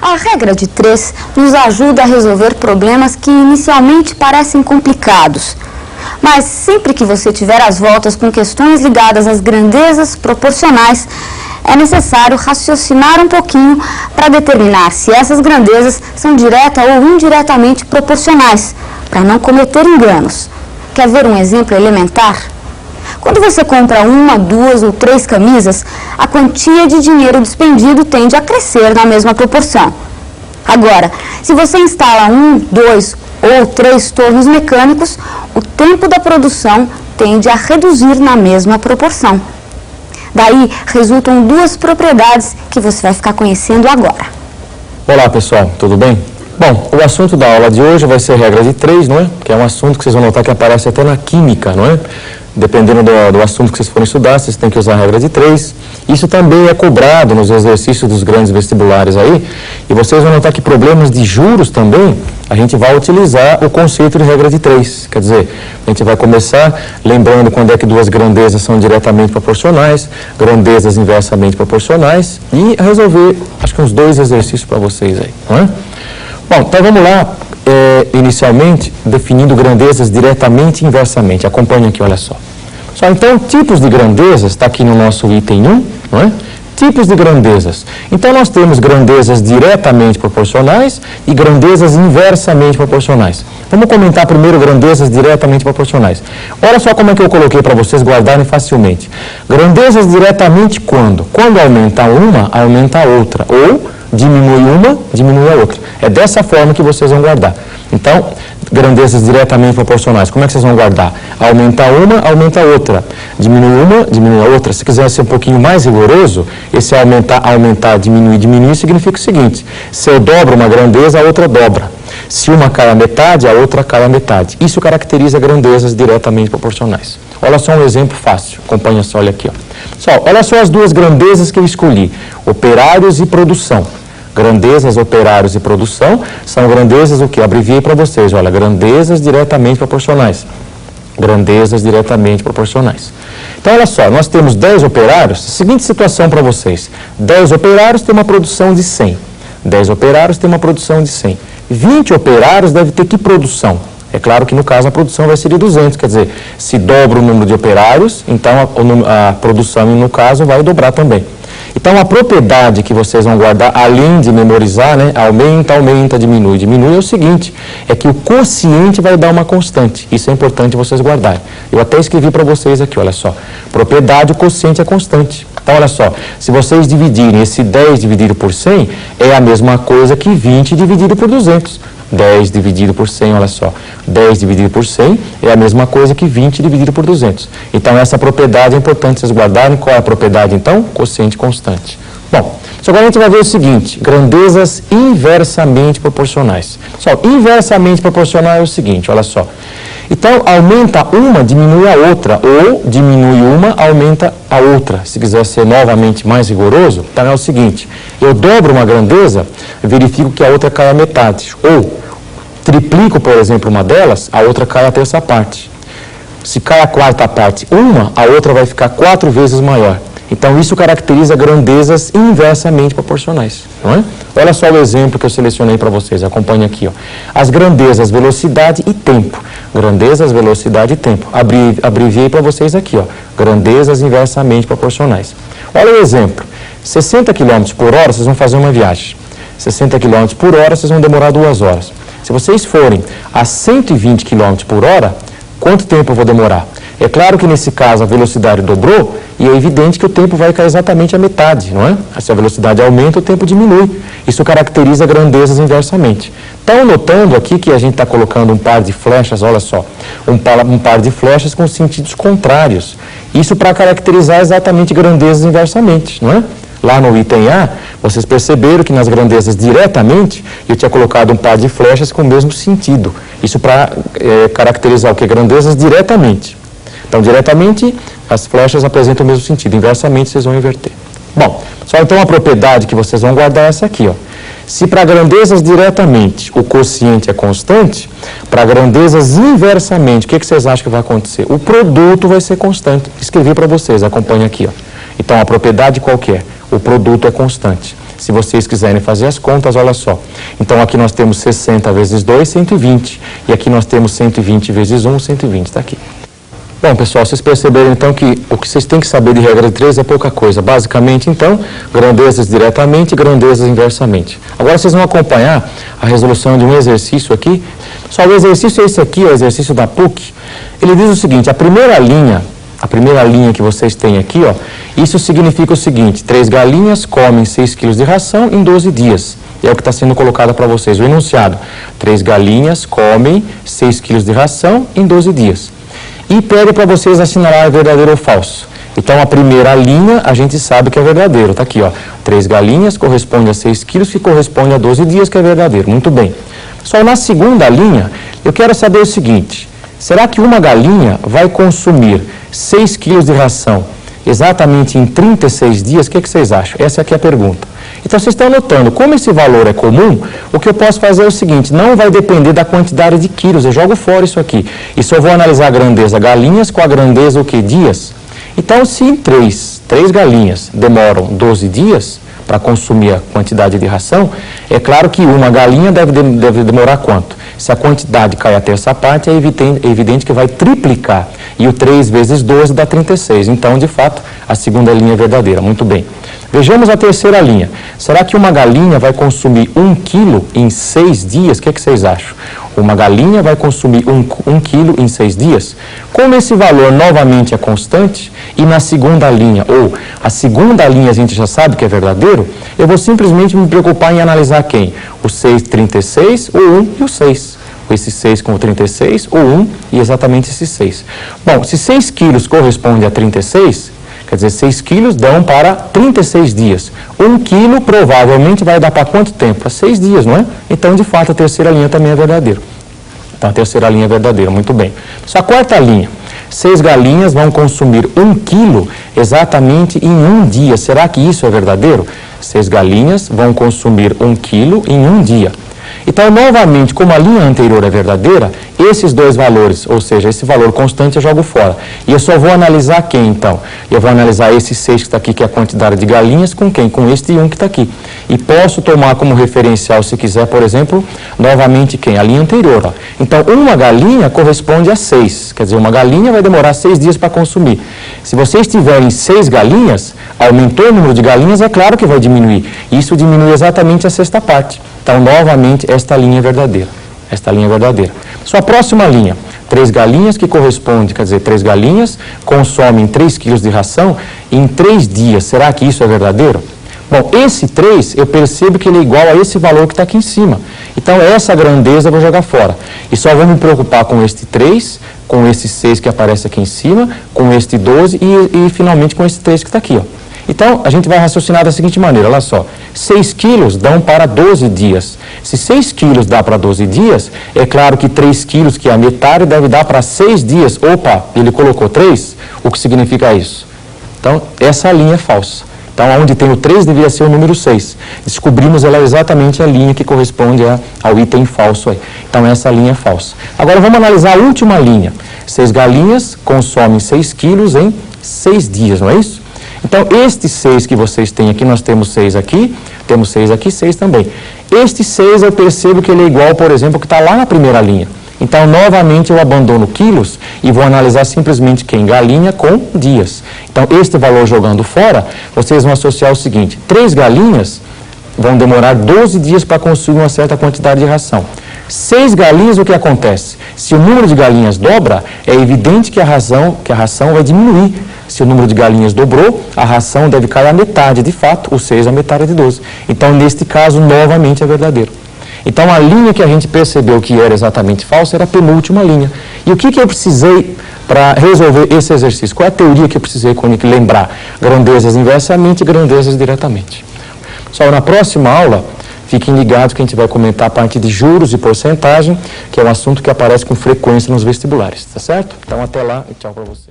A regra de 3 nos ajuda a resolver problemas que inicialmente parecem complicados. Mas sempre que você tiver às voltas com questões ligadas às grandezas proporcionais, é necessário raciocinar um pouquinho para determinar se essas grandezas são direta ou indiretamente proporcionais, para não cometer enganos. Quer ver um exemplo elementar? Quando você compra 1, 2 ou 3 camisas, a quantia de dinheiro despendido tende a crescer na mesma proporção. Agora, se você instala 1, 2 ou 3 tornos mecânicos, o tempo da produção tende a reduzir na mesma proporção. Daí resultam 2 propriedades que você vai ficar conhecendo agora. Olá pessoal, tudo bem? Bom, o assunto da aula de hoje vai ser a regra de 3, não é? Que é um assunto que vocês vão notar que aparece até na química, não é? Dependendo do assunto que vocês forem estudar, vocês têm que usar a regra de 3. Isso também é cobrado nos exercícios dos grandes vestibulares aí. E vocês vão notar que problemas de juros também, a gente vai utilizar o conceito de regra de 3. Quer dizer, a gente vai começar lembrando quando é que 2 grandezas são diretamente proporcionais, grandezas inversamente proporcionais, e resolver, acho que uns 2 exercícios para vocês aí, não é? Bom, então vamos lá. Inicialmente, definindo grandezas diretamente e inversamente. Acompanhe aqui, olha só. Então, tipos de grandezas, está aqui no nosso item 1, não é? Tipos de grandezas. Então, nós temos grandezas diretamente proporcionais e grandezas inversamente proporcionais. Vamos comentar primeiro grandezas diretamente proporcionais. Olha só como é que eu coloquei para vocês guardarem facilmente. Grandezas diretamente quando? Quando aumenta uma, aumenta a outra. Ou diminui uma, diminui a outra. É dessa forma que vocês vão guardar. Então, grandezas diretamente proporcionais, como é que vocês vão guardar? Aumenta uma, aumenta a outra. Diminui uma, diminui a outra. Se quiser ser um pouquinho mais rigoroso, esse aumentar, aumentar, diminuir, diminuir, significa o seguinte: se eu dobro uma grandeza, a outra dobra. Se uma cai a metade, a outra cai a metade. Isso caracteriza grandezas diretamente proporcionais. Olha só um exemplo fácil. Acompanha só, olha aqui, ó. Olha só as 2 grandezas que eu escolhi: operários e produção. Grandezas, operários e produção são grandezas o que? Abreviei para vocês, olha, grandezas diretamente proporcionais. Grandezas diretamente proporcionais. Então, olha só, nós temos 10 operários, seguinte situação para vocês: 10 operários têm uma produção de 100. 10 operários têm uma produção de 100. 20 operários deve ter que produção? É claro que no caso a produção vai ser de 200, quer dizer, se dobra o número de operários, então a produção no caso vai dobrar também. Então, a propriedade que vocês vão guardar, além de memorizar, né, aumenta, aumenta, diminui, diminui, é o seguinte, é que o quociente vai dar uma constante. Isso é importante vocês guardarem. Eu até escrevi para vocês aqui, olha só. Propriedade, o quociente é constante. Então, olha só, se vocês dividirem esse 10 dividido por 100, é a mesma coisa que 20 dividido por 200. 10 dividido por 100, olha só, 10 dividido por 100 é a mesma coisa que 20 dividido por 200. Então, essa propriedade é importante vocês guardarem. Qual é a propriedade, então? Quociente constante. Bom, agora a gente vai ver o seguinte: grandezas inversamente proporcionais. Inversamente proporcional é o seguinte, olha só. Então, aumenta uma, diminui a outra, ou diminui uma, aumenta a outra. Se quiser ser novamente mais rigoroso, então é o seguinte: eu dobro uma grandeza, verifico que a outra cai a metade. Ou triplico, por exemplo, uma delas, a outra cai a terça parte. Se cai a quarta parte uma, a outra vai ficar 4 vezes maior. Então, isso caracteriza grandezas inversamente proporcionais, não é? Olha só o exemplo que eu selecionei para vocês, acompanhe aqui, ó. As grandezas velocidade e tempo. Grandezas, velocidade e tempo. Abreviei para vocês aqui, ó. Grandezas inversamente proporcionais. Olha o exemplo. 60 km por hora, vocês vão fazer uma viagem. 60 km por hora, vocês vão demorar 2 horas. Se vocês forem a 120 km por hora, quanto tempo eu vou demorar? É claro que nesse caso a velocidade dobrou e é evidente que o tempo vai cair exatamente a metade, não é? Se a velocidade aumenta, o tempo diminui. Isso caracteriza grandezas inversamente. Estão notando aqui que a gente está colocando um par de flechas, olha só, um par de flechas com sentidos contrários. Isso para caracterizar exatamente grandezas inversamente, não é? Lá no item A, vocês perceberam que nas grandezas diretamente, eu tinha colocado um par de flechas com o mesmo sentido. Isso para caracterizar o que? Grandezas diretamente. Então, diretamente, as flechas apresentam o mesmo sentido. Inversamente, vocês vão inverter. Bom, só então a propriedade que vocês vão guardar é essa aqui, ó. Se para grandezas diretamente o quociente é constante, para grandezas inversamente, o que vocês acham que vai acontecer? O produto vai ser constante. Escrevi para vocês, acompanhe aqui, ó. Então, a propriedade qual que é? o produto é constante. Se vocês quiserem fazer as contas, olha só. Então, aqui nós temos 60 vezes 2, 120. E aqui nós temos 120 vezes 1, 120. Está aqui. Bom, pessoal, vocês perceberam, então, que o que vocês têm que saber de regra de 3 é pouca coisa. Basicamente, então, grandezas diretamente e grandezas inversamente. Agora, vocês vão acompanhar a resolução de um exercício aqui. Só o exercício é esse aqui, o exercício da PUC. Ele diz o seguinte, a primeira linha que vocês têm aqui, ó, isso significa o seguinte, 3 galinhas comem 6 quilos de ração em 12 dias. É o que está sendo colocado para vocês, o enunciado. 3 galinhas comem 6 quilos de ração em 12 dias. E pede para vocês assinalar verdadeiro ou falso. Então, a primeira linha, a gente sabe que é verdadeiro. Está aqui, ó. 3 galinhas corresponde a 6 quilos, que corresponde a 12 dias, que é verdadeiro. Muito bem. Só na segunda linha, eu quero saber o seguinte. Será que uma galinha vai consumir 6 quilos de ração exatamente em 36 dias? O que vocês acham? Essa aqui é a pergunta. Então, vocês estão notando, como esse valor é comum, o que eu posso fazer é o seguinte, não vai depender da quantidade de quilos, eu jogo fora isso aqui. E só vou analisar a grandeza galinhas com a grandeza o que? Dias. Então, se em 3 galinhas demoram 12 dias para consumir a quantidade de ração, é claro que uma galinha deve demorar quanto? Se a quantidade cai a terça parte, é evidente que vai triplicar. E o 3 vezes 12 dá 36. Então, de fato, a segunda linha é verdadeira. Muito bem. Vejamos a terceira linha. Será que uma galinha vai consumir 1 quilo em 6 dias? O que vocês acham? Uma galinha vai consumir 1 quilo em 6 dias? Como esse valor novamente é constante, e na segunda linha, ou a segunda linha a gente já sabe que é verdadeiro, eu vou simplesmente me preocupar em analisar quem? O 6, 36, o 1 e o 6. Esse 6 com o 36, o 1 e exatamente esse 6. Bom, se 6 quilos corresponde a 36, quer dizer, 6 quilos dão para 36 dias. 1 quilo provavelmente vai dar para quanto tempo? Para 6 dias, não é? Então, de fato, a terceira linha também é verdadeira. Então, a terceira linha é verdadeira, muito bem. Só a quarta linha. 6 galinhas vão consumir 1 quilo exatamente em 1 dia. Será que isso é verdadeiro? 6 galinhas vão consumir 1 quilo em 1 dia. Então, novamente, como a linha anterior é verdadeira, esses dois valores, ou seja, esse valor constante eu jogo fora. E eu só vou analisar quem, então? Eu vou analisar esse 6 que está aqui, que é a quantidade de galinhas, com quem? Com este 1 que está aqui. E posso tomar como referencial, se quiser, por exemplo, novamente quem? A linha anterior. Ó. Então, uma galinha corresponde a 6. Quer dizer, uma galinha vai demorar 6 dias para consumir. Se vocês tiverem 6 galinhas, aumentou o número de galinhas, é claro que vai diminuir. Isso diminui exatamente a sexta parte. Então, novamente, esta linha é verdadeira. Esta linha é verdadeira. Sua próxima linha, 3 galinhas que corresponde, quer dizer, 3 galinhas consomem 3 quilos de ração em 3 dias. Será que isso é verdadeiro? Bom, esse 3, eu percebo que ele é igual a esse valor que está aqui em cima. Então, essa grandeza eu vou jogar fora. E só vou me preocupar com este 3, com esse 6 que aparece aqui em cima, com este 12 e finalmente com esse 3 que está aqui, ó. Então, a gente vai raciocinar da seguinte maneira, olha só, 6 quilos dão para 12 dias. Se 6 quilos dá para 12 dias, é claro que 3 quilos, que é a metade, deve dar para 6 dias. Opa, ele colocou 3, o que significa isso? Então, essa linha é falsa. Então, onde tem o 3, deveria ser o número 6. Descobrimos ela exatamente a linha que corresponde ao item falso aí. Então, essa linha é falsa. Agora, vamos analisar a última linha. 6 galinhas consomem 6 quilos em 6 dias, não é isso? Então, este 6 que vocês têm aqui, nós temos 6 aqui, 6 também. Este 6 eu percebo que ele é igual, por exemplo, que está lá na primeira linha. Então, novamente, eu abandono quilos e vou analisar simplesmente quem? Galinha com dias. Então, este valor jogando fora, vocês vão associar o seguinte, 3 galinhas vão demorar 12 dias para consumir uma certa quantidade de ração. 6 galinhas, o que acontece? Se o número de galinhas dobra, é evidente que a ração vai diminuir. Se o número de galinhas dobrou, a ração deve cair à metade, de fato, o 6 à metade de 12. Então, neste caso, novamente é verdadeiro. Então, a linha que a gente percebeu que era exatamente falsa era a penúltima linha. E o que eu precisei para resolver esse exercício? Qual é a teoria que eu precisei lembrar? Grandezas inversamente e grandezas diretamente. Só na próxima aula, fiquem ligados que a gente vai comentar a parte de juros e porcentagem, que é um assunto que aparece com frequência nos vestibulares, tá certo? Então, até lá e tchau para vocês.